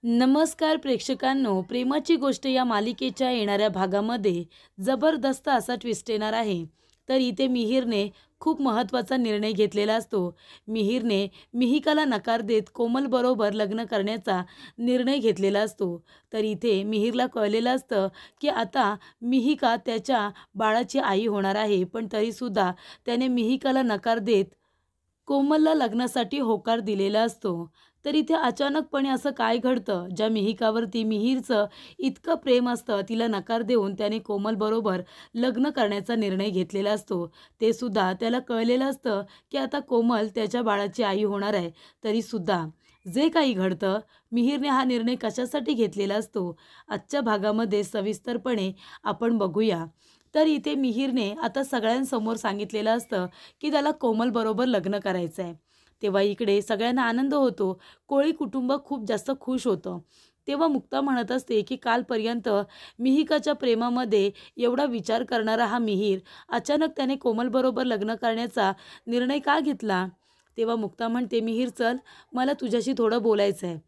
नमस्कार प्रेक्षकांनो, प्रेमाची गोष्ट या मालिकेच्या येणाऱ्या भागामध्ये जबरदस्त असा ट्विस्ट येणार आहे. तर इथे मिहिरने खूप महत्त्वाचा निर्णय घेतलेला असतो. मिहिरने मिहिकाला नकार देत कोमलबरोबर लग्न करण्याचा निर्णय घेतलेला असतो. तर इथे मिहिरला कळलेलं असतं की आता मिहिका त्याच्या बाळाची आई होणार आहे, पण तरीसुद्धा त्याने मिहिकाला नकार देत कोमलला लग्नासाठी होकार दिलेला असतो. तर इथे अचानकपणे असं काय घडतं, ज्या मिहिकावरती मिहिरचं इतकं प्रेम असतं, तिला नकार देऊन त्याने कोमलबरोबर लग्न करण्याचा निर्णय घेतलेला असतो. ते सुद्धा त्याला कळलेलं असतं की आता कोमल त्याच्या बाळाची आई होणार आहे. तरीसुद्धा जे काही घडतं, मिहिरने हा निर्णय कशासाठी घेतलेला असतो, आजच्या भागामध्ये सविस्तरपणे आपण बघूया. तर इथे मिहिरने आता सगळ्यांसमोर सांगितलेलं असतं की त्याला कोमलबरोबर लग्न करायचं आहे. तेव्हा इकडे सगळ्यांना आनंद होतो. कोळी कुटुंब खूप जास्त खुश होतं. तेव्हा मुक्ता म्हणत असते की कालपर्यंत मिहिकाच्या प्रेमामध्ये एवढा विचार करणारा हा मिहीर अचानक त्याने कोमलबरोबर लग्न करण्याचा निर्णय का घेतला? तेव्हा मुक्ता म्हणते, मिहीर चल, मला तुझ्याशी थोडं बोलायचं आहे.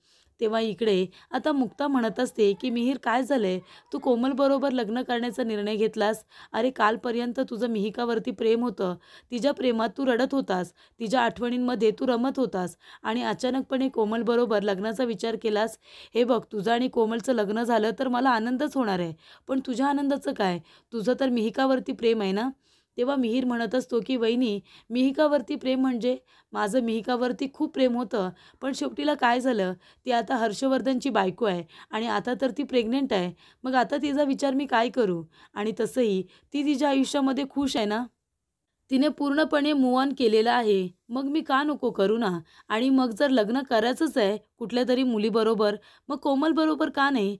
तेव्हा इकडे आता मुक्ता म्हणत असते की मिहीर काय झालंय? तू कोमलबरोबर लग्न करण्याचा निर्णय घेतलास. अरे कालपर्यंत तुझं मिहिकावरती प्रेम होतं. तिच्या प्रेमात तू रडत होतास. तिच्या आठवणींमध्ये तू रमत होतास आणि अचानकपणे कोमलबरोबर लग्नाचा विचार केलास. हे बघ, तुझं आणि कोमलचं लग्न झालं तर मला आनंदच होणार आहे. पण तुझ्या आनंदाचं काय? तुझं तर मिहिकावरती प्रेम आहे ना? तेव्हा मिहीर म्हणत असतो की वहिनी, मिहिकावरती प्रेम म्हणजे माझं मिहिकावरती खूप प्रेम होतं. पण शेवटीला काय झालं? ती आता हर्षवर्धनची बायको आहे आणि आता तर ती प्रेग्नंट आहे. मग आता तिचा विचार मी काय करू? आणि तसंही ती तिच्या आयुष्यामध्ये खुश आहे ना? तिने पूर्णपणे मूव्ह ऑन केलेलं आहे. मग मी का नको करू ना? आणि मग जर लग्न करायचंच आहे कुठल्यातरी मुलीबरोबर, मग कोमलबरोबर का नाही?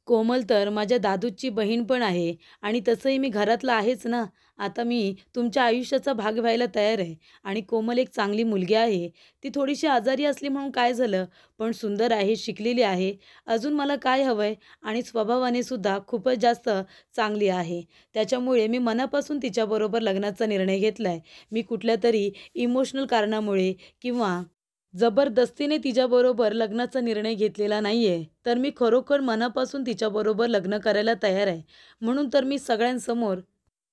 कोमल तर माझ्या दादूची बहीण पण आहे आणि तसंही मी घरातला आहेच ना. आता मी तुमच्या आयुष्याचा भाग व्हायला तयार आहे आणि कोमल एक चांगली मुलगी आहे. ती थोडीशी आजारी असली म्हणून काय झालं? पण सुंदर आहे, शिकलेली आहे. अजून मला काय हवंय? आणि स्वभावाने सुद्धा खूपच जास्त चांगली आहे. त्याच्यामुळे मी मनापासून तिच्याबरोबर लग्नाचा निर्णय घेतलाय. मी कुठल्यातरी इमोशनल कारणामुळे किंवा जबरदस्तीने तिच्याबरोबर लग्नाचा निर्णय घेतलेला नाहीये. तर मी खरोखर मनापासून तिच्याबरोबर लग्न करायला तयार आहे. म्हणून तर मी सगळ्यांसमोर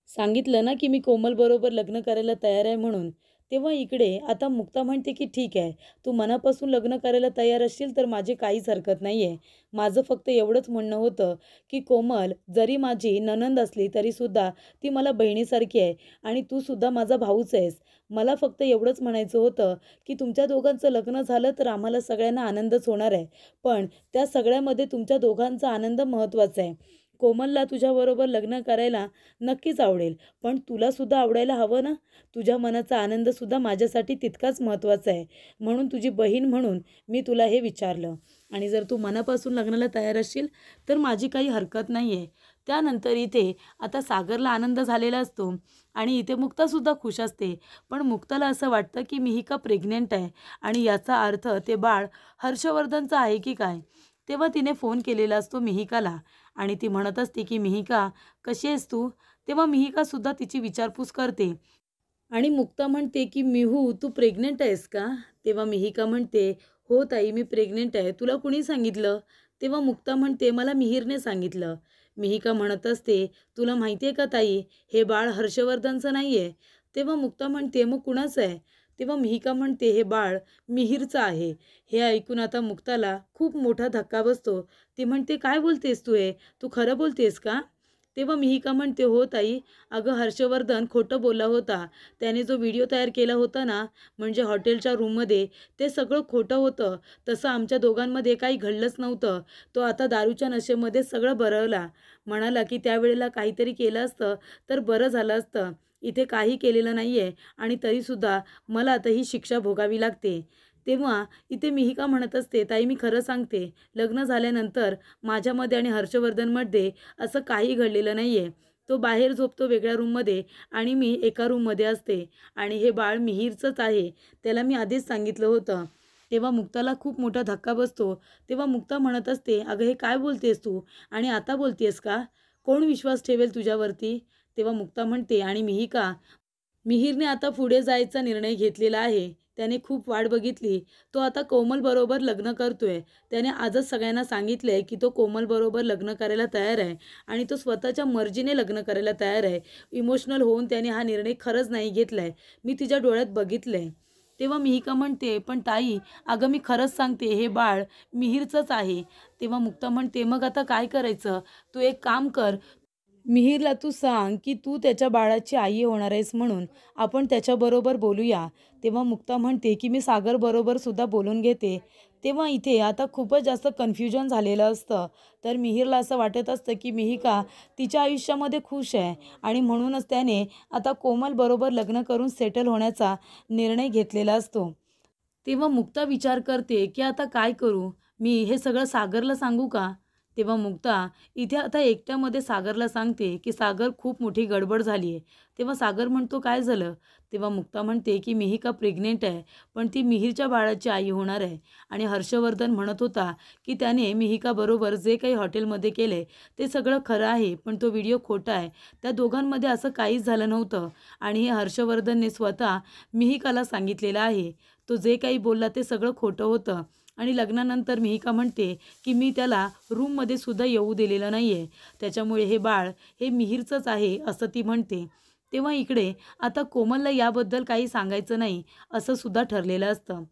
सांगितलं ना की मी कोमलबरोबर लग्न करायला तयार आहे म्हणून. तेव्हा इकडे आता मुक्ता म्हणते की ठीक आहे, तू मनापासून लग्न करायला तयार असशील तर माझी काहीच हरकत नाही आहे. माझं फक्त एवढंच म्हणणं होतं की कोमल जरी माझी नणंद असली तरीसुद्धा ती मला बहिणीसारखी आहे आणि तू सुद्धा माझा भाऊच आहेस. मला फक्त एवढंच म्हणायचं होतं की तुमच्या दोघांचं लग्न झालं तर आम्हाला सगळ्यांना आनंदच होणार आहे. पण त्या सगळ्यामध्ये तुमच्या दोघांचा आनंद महत्त्वाचा आहे. कोमलला तुझ्याबरोबर लग्न करायला नक्कीच आवडेल, पण तुलासुद्धा आवडायला हवं ना? तुझ्या मनाचा आनंदसुद्धा माझ्यासाठी तितकाच महत्त्वाचा आहे. म्हणून तुझी बहीण म्हणून मी तुला हे विचारलं आणि जर तू मनापासून लग्नाला तयार असशील तर माझी काही हरकत नाही आहे. त्यानंतर इथे आता सागरला आनंद झालेला असतो आणि इथे मुक्तासुद्धा खुश असते. पण मुक्ताला असं वाटतं की मिहिका प्रेग्नंट आहे आणि याचा अर्थ ते बाळ हर्षवर्धनचं आहे की काय? तेव्हा तिने फोन केलेला असतो मिहिकाला आणि ती म्हणत असते की मिहिका, कशी आहेस तू? तेव्हा मिहिकासुद्धा तिची विचारपूस करते आणि मुक्ता म्हणते की मिहू, तू प्रेग्नंट आहेस का? तेव्हा मिहिका म्हणते, हो ताई, मी प्रेग्नंट आहे. तुला कुणी सांगितलं? तेव्हा मुक्ता म्हणते, मला मिहिरने सांगितलं. मिहिका म्हणत असते, तुला माहिती आहे का ताई, हे बाळ हर्षवर्धनचं नाही आहे. तेव्हा मुक्ता म्हणते, मग कुणाचं आहे? तेव्हा मिहिका म्हणते, हे बाळ मिहिरचं आहे. हे ऐकून आता मुक्ताला खूप मोठा धक्का बसतो. ती म्हणते, काय बोलतेस तू हे? तू खरं बोलतेस का? तेव्हा मिहिका म्हणते, हो ताई, अगं हर्षवर्धन खोटं बोलला होता. त्याने जो व्हिडिओ तयार केला होता ना, म्हणजे हॉटेलच्या रूममध्ये, ते सगळं खोटं होतं. तसं आमच्या दोघांमध्ये काही घडलंच नव्हतं. तो आता दारूच्या नशेमध्ये सगळं बरळला. म्हणाला की त्यावेळेला काहीतरी केलं असतं तर बरं झालं असतं. इथे काही केलेलं नाही आहे आणि तरीसुद्धा मला आता ही शिक्षा भोगावी लागते. तेव्हा इथे मिहिका म्हणत असते, ताई मी खरं सांगते, लग्न झाल्यानंतर माझ्यामध्ये आणि हर्षवर्धनमध्ये असं काही घडलेलं नाही आहे. तो बाहेर झोपतो वेगळ्या रूममध्ये आणि मी एका रूममध्ये असते आणि हे बाळ मिहीरचंच आहे. त्याला मी आधीच सांगितलं होतं. तेव्हा मुक्ताला खूप मोठा धक्का बसतो. तेव्हा मुक्ता म्हणत असते, अगं हे काय बोलतेस तू? आणि आता बोलतेस का? कोण विश्वास ठेवेल तुझ्यावरती? तेव्हा मुक्ता म्हणते, आणि मिहिका, मिहीरने आता पुढे जायचा निर्णय घेतलेला आहे. त्याने खूप वाट बघितली. तो आता कोमलबरोबर लग्न करतोय. त्याने आजच सगळ्यांना सांगितलंय की तो कोमलबरोबर लग्न करायला तयार आहे आणि तो स्वतःच्या मर्जीने लग्न करायला तयार आहे. इमोशनल होऊन त्याने हा निर्णय खरंच नाही घेतलाय. मी तिच्या डोळ्यात बघितलंय. तेव्हा मिहिका म्हणते, "पण ताई, अगं मी खरंच सांगते, हे बाळ मिहीरचंच आहे." तेव्हा मुक्ता म्हणते, "मग आता काय करायचं? तू एक काम कर, मिहीरला तू सांग की तू त्याच्या बाळाची आई होणार आहेस म्हणून आपण त्याच्याबरोबर बोलूया." तेव्हा मुक्ता म्हणते की मी सागरबरोबर सुद्धा बोलून घेते. तेव्हा इथे आता खूपच जास्त कन्फ्युजन झालेलं असतं. तर मिहीरला असं वाटत असतं की मिहिका तिच्या आयुष्यामध्ये खुश आहे आणि म्हणूनच त्याने आता कोमलबरोबर लग्न करून सेटल होण्याचा निर्णय घेतलेला असतो. तेव्हा मुक्ता विचार करते की आता काय करू? मी हे सगळं सागरला सांगू का? तेव्हा मुक्ता इथे आता एकट्यामध्ये सागरला सांगते की सागर, खूप मोठी गडबड झाली आहे. तेव्हा सागर म्हणतो, काय झालं? तेव्हा मुक्ता म्हणते की मिहिका प्रेग्नेंट आहे, पण ती मिहीरच्या बाळाची आई होणार आहे. आणि हर्षवर्धन म्हणत होता की त्याने मिहिकाबरोबर जे काही हॉटेलमध्ये केले ते सगळं खरं आहे, पण तो व्हिडिओ खोटा आहे. त्या दोघांमध्ये असं काहीच झालं नव्हतं आणि हे हर्षवर्धनने स्वतः मिहिकाला सांगितलेलं आहे. तो जे काही बोलला ते सगळं खोटं होतं. आणि लग्नानंतर मिहिका म्हणते की मी त्याला रूममध्ये सुद्धा येऊ दिलेलं नाही आहे. त्याच्यामुळे हे बाळ हे मिहीरचंच आहे असं ती म्हणते. तेव्हा इकडे आता कोमलला याबद्दल काही सांगायचं नाही असं सुद्धा ठरलेलं असतं.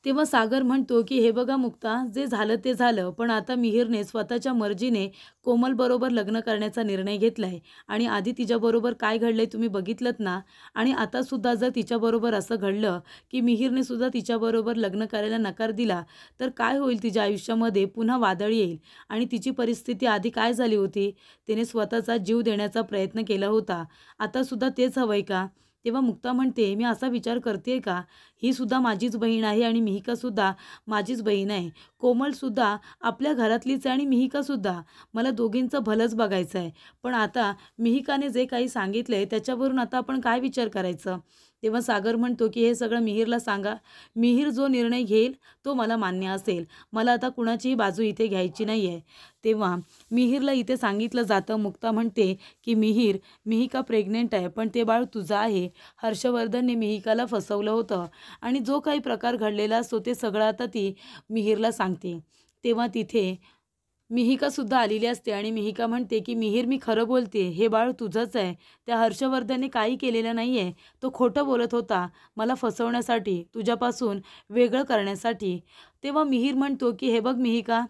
तेव्हा सागर म्हणतो की हे बघा मुक्ता, जे झालं ते झालं, पण आता मिहीरने स्वतःच्या मर्जीने कोमलबरोबर लग्न करण्याचा निर्णय घेतला आहे आणि आधी तिच्याबरोबर काय घडलंय तुम्ही बघितलंत ना. आणि आता सुद्धा जर तिच्याबरोबर असं घडलं की मिहीरने सुद्धा तिच्याबरोबर लग्न करायला नकार दिला, तर काय होईल? तिच्या आयुष्यामध्ये पुन्हा वादळ येईल. आणि तिची परिस्थिती आधी काय झाली होती? तिने स्वतःचा जीव देण्याचा प्रयत्न केला होता. आता सुद्धा तेच हवंय का? तेव्हा मुक्ता म्हणते, मी असा विचार करते का, ही सुद्धा माझीच बहीण आहे आणि मिहिकासुद्धा माझीच बहीण आहे. कोमलसुद्धा आपल्या घरातलीच आहे आणि मिहिकासुद्धा. मला दोघींचं भलंच बघायचं आहे. पण आता मिहिकाने जे काही सांगितलं आहे त्याच्यावरून आता आपण काय विचार करायचं? तेव्हा सागर म्हणतो की हे सगळं मिहीरला सांगा. मिहीर जो निर्णय घेईल तो मला मान्य असेल. मला आता कुणाचीही बाजू इथे घ्यायची नाही आहे. तेव्हा मिहीरला इथे सांगितलं जातं. मुक्ता म्हणते की मिहीर, मिहिका प्रेग्नेंट आहे, पण ते बाळ तुझं आहे. हर्षवर्धनने मिहिकाला फसवलं होतं आणि जो काही प्रकार घडलेला असतो ते सगळं आता ती मिहीरला सांगते. तेव्हा तिथे मिहिकासुद्धा आलेली असते आणि मिहिका म्हणते की मिहीर, मी खरं बोलते, हे बाळ तुझंच आहे. त्या हर्षवर्धनने काही केलेलं नाही आहे. तो खोटं बोलत होता मला फसवण्यासाठी, तुझ्यापासून वेगळं करण्यासाठी. तेव्हा मिहीर म्हणतो की हे बघ मिहिका,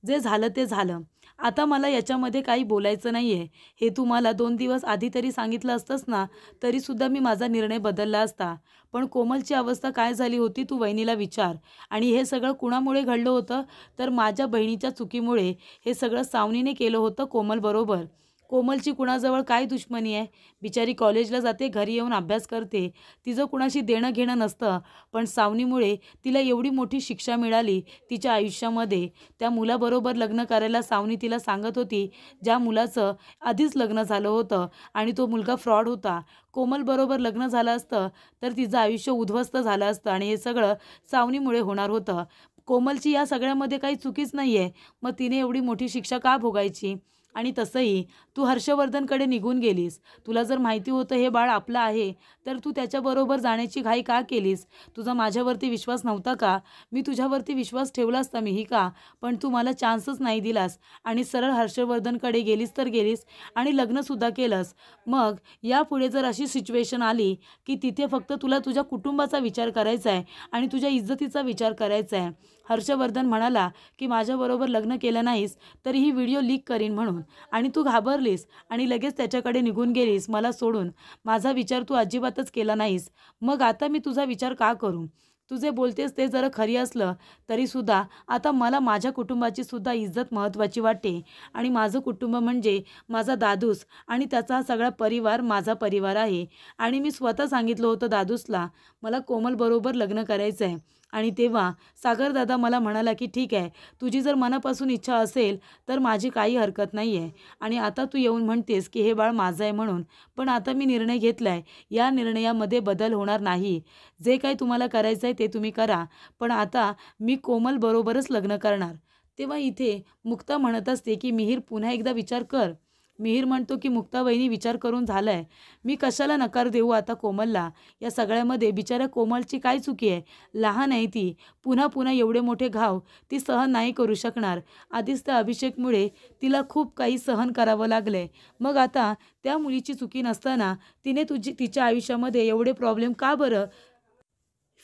जे झालं ते झालं. आता मला याच्यामध्ये काही बोलायचं नाही आहे. हे तू मला 2 दिवस आधी तरी सांगितलं असतंस ना, तरीसुद्धा मी माझा निर्णय बदलला असता. पण कोमलची अवस्था काय झाली होती तू वहिनीला विचार. आणि हे सगळं कुणामुळे घडलं होतं? तर माझ्या बहिणीच्या चुकीमुळे हे सगळं सावनीने केलं होतं कोमलबरोबर. कोमलची कुणाजवळ काय दुश्मनी आहे? बिचारी कॉलेजला जाते, घरी येऊन अभ्यास करते. तिचं कुणाशी देणं घेणं नसतं. पण सावनीमुळे तिला एवढी मोठी शिक्षा मिळाली तिच्या आयुष्यामध्ये. त्या मुलाबरोबर लग्न करायला सावनी तिला सांगत होती, ज्या मुलाचं आधीच लग्न झालं होतं आणि तो मुलगा फ्रॉड होता. कोमलबरोबर लग्न झालं असतं तर तिचं आयुष्य उद्ध्वस्त झालं असतं आणि हे सगळं सावनीमुळे होणार होतं. कोमलची या सगळ्यामध्ये काही चुकीच नाही आहे. मग तिने एवढी मोठी शिक्षा का भोगायची? आणि तसंही तू हर्षवर्धनकडे निघून गेलीस. तुला जर माहिती होतं हे बाळ आपलं आहे, तर तू त्याच्याबरोबर जाण्याची घाई का केलीस? तुझा माझ्यावरती विश्वास नव्हता का? मी तुझ्यावरती विश्वास ठेवला असता मिहिका, पण तू मला चान्सच नाही दिलास आणि सरळ हर्षवर्धनकडे गेलीस तर गेलीस आणि लग्नसुद्धा केलंस. मग यापुढे जर अशी सिच्युएशन आली की तिथे फक्त तुला तुझ्या कुटुंबाचा विचार करायचा आहे आणि तुझ्या इज्जतीचा विचार करायचा आहे. हर्षवर्धन म्हणाला की माझ्याबरोबर लग्न केलं नाहीस तर ही व्हिडिओ लीक करीन म्हणून, आणि तू घाबरलीस आणि लगेच त्याच्याकडे निघून गेलीस मला सोडून. माझा विचार तू अजिबातच केला नाहीस. मग आता मी तुझा विचार का करू? तू जे बोलतेस ते जरा खरी असलं तरीसुद्धा आता मला माझ्या कुटुंबाची सुद्धा इज्जत महत्त्वाची वाटते. आणि माझं कुटुंब म्हणजे माझा दादूस आणि त्याचा हा सगळा परिवार माझा परिवार आहे. आणि मी स्वतः सांगितलं होतं दादूसला, मला कोमलबरोबर लग्न करायचं आहे. आणि तेव्हा सागरदादा मला म्हणाला की ठीक आहे, तुझी जर मनापासून इच्छा असेल तर माझी काही हरकत नाही आहे. आणि आता तू येऊन म्हणतेस की हे बाळ माझं आहे म्हणून. पण आता मी निर्णय घेतला आहे, या निर्णयामध्ये बदल होणार नाही. जे काही तुम्हाला करायचं आहे ते तुम्ही करा, पण आता मी कोमलबरोबरच लग्न करणार. तेव्हा इथे मुक्ता म्हणत असते की मिहीर, पुन्हा एकदा विचार कर. मिहीर म्हणतो की मुक्ता वहिनी विचार करून झालाय, मी कशाला नकार देऊ आता कोमलला. या सगळ्यामध्ये बिचाऱ्या कोमलची काय चुकी आहे. लहान आहे ती, पुन्हा पुन्हा एवढे मोठे घाव ती सहन नाही करू शकणार. आधीच त्या अभिषेकमुळे तिला खूप काही सहन करावं लागलंय. मग आता त्या मुलीची चुकी नसताना तिने तिच्या आयुष्यामध्ये एवढे प्रॉब्लेम का बरं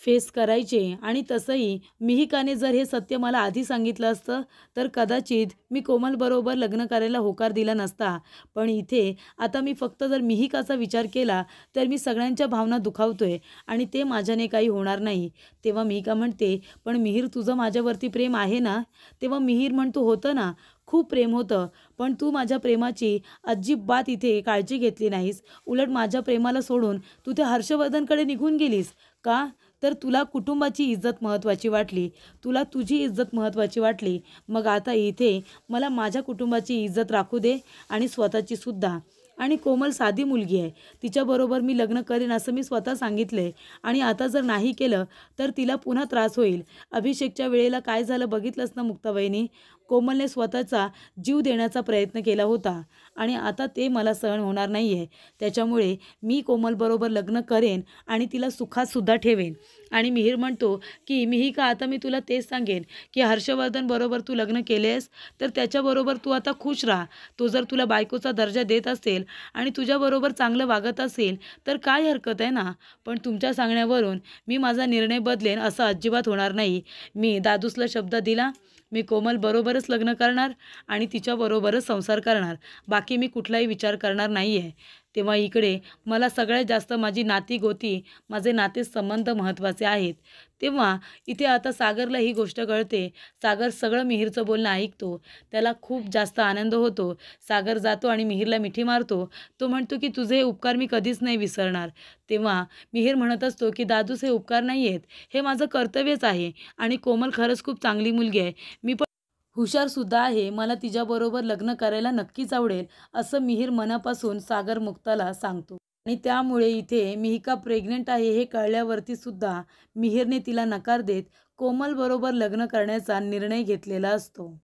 फेस करायचे. आणि तसंही मिहिकाने जर हे सत्य मला आधी सांगितलं असतं तर कदाचित मी कोमलबरोबर लग्न करायला होकार दिला नसता. पण इथे आता मी फक्त जर मिहिकाचा विचार केला तर मी सगळ्यांच्या भावना दुखावतोय आणि ते माझ्याने काही होणार नाही. तेव्हा मिहिका म्हणते, पण मिहीर तुझं माझ्यावरती प्रेम आहे ना. तेव्हा मिहीर म्हणतो, होतं ना, खूप प्रेम होतं, पण तू माझ्या प्रेमाची अजिबात इथे काळजी घेतली नाहीस. उलट माझ्या प्रेमाला सोडून तू त्या हर्षवर्धनकडे निघून गेलीस. का? तर तुला कुटुंबाची इज्जत महत्त्वाची वाटली, तुला तुझी इज्जत महत्त्वाची वाटली. मग आता इथे मला माझ्या कुटुंबाची इज्जत राखू दे आणि स्वतःची सुद्धा. आणि कोमल साधी मुलगी आहे, तिच्याबरोबर मी लग्न करेन असं मी स्वतः सांगितलंय. आणि आता जर नाही केलं तर तिला पुन्हा त्रास होईल. अभिषेकच्या वेळेला काय झालं बघितलंस ना मुक्ताबाईंनी. कोमलने स्वतःचा जीव देण्याचा प्रयत्न केला होता आणि आता ते मला सहन होणार नाही आहे. त्याच्यामुळे मी कोमलबरोबर लग्न करेन आणि तिला सुखातसुद्धा ठेवेन. आणि मिहीर म्हणतो की मिहिका, आता मी तुला तेच सांगेन की हर्षवर्धन बरोबर तू लग्न केलेस तर त्याच्याबरोबर तू आता खुश राहा. तो जर तुला बायकोचा दर्जा देत असेल आणि तुझ्याबरोबर चांगलं वागत असेल तर काय हरकत आहे ना. पण तुमच्या सांगण्यावरून मी माझा निर्णय बदलेन असं अजिबात होणार नाही. मी दादूसला शब्द दिला, मी कोमलबरोबरच लग्न करणार आणि तिच्याबरोबरच संसार करणार. बाकी मी कुठलाही विचार करणार नाही आहे. तेव्हा इकडे मला सगळ्यात जास्त माझी नाती-गोती, माझे नातेसंबंध महत्त्वाचे आहेत. तेव्हा इथे आता सागरला ही गोष्ट कळते. सागर सगळं मिहीरचं बोलणं ऐकतो. त्याला खूप जास्त आनंद होतो. सागर जातो आणि मिहीरला मिठी मारतो. तो म्हणतो की तुझे हे उपकार मी कधीच नाही विसरणार. तेव्हा मिहीर म्हणत असतो की दादूस, हे उपकार नाही आहेत, हे माझं कर्तव्यच आहे. आणि कोमल खरंच खूप चांगली मुलगी आहे. मी पण हुशारसुद्धा आहे. मला तिच्याबरोबर लग्न करायला नक्कीच आवडेल, असं मिहीर मनापासून सागर मुक्ताला सांगतो. आणि त्यामुळे इथे मिहिका प्रेग्नंट आहे हे कळल्यावरती सुद्धा मिहीरने तिला नकार देत कोमलबरोबर लग्न करण्याचा निर्णय घेतलेला असतो.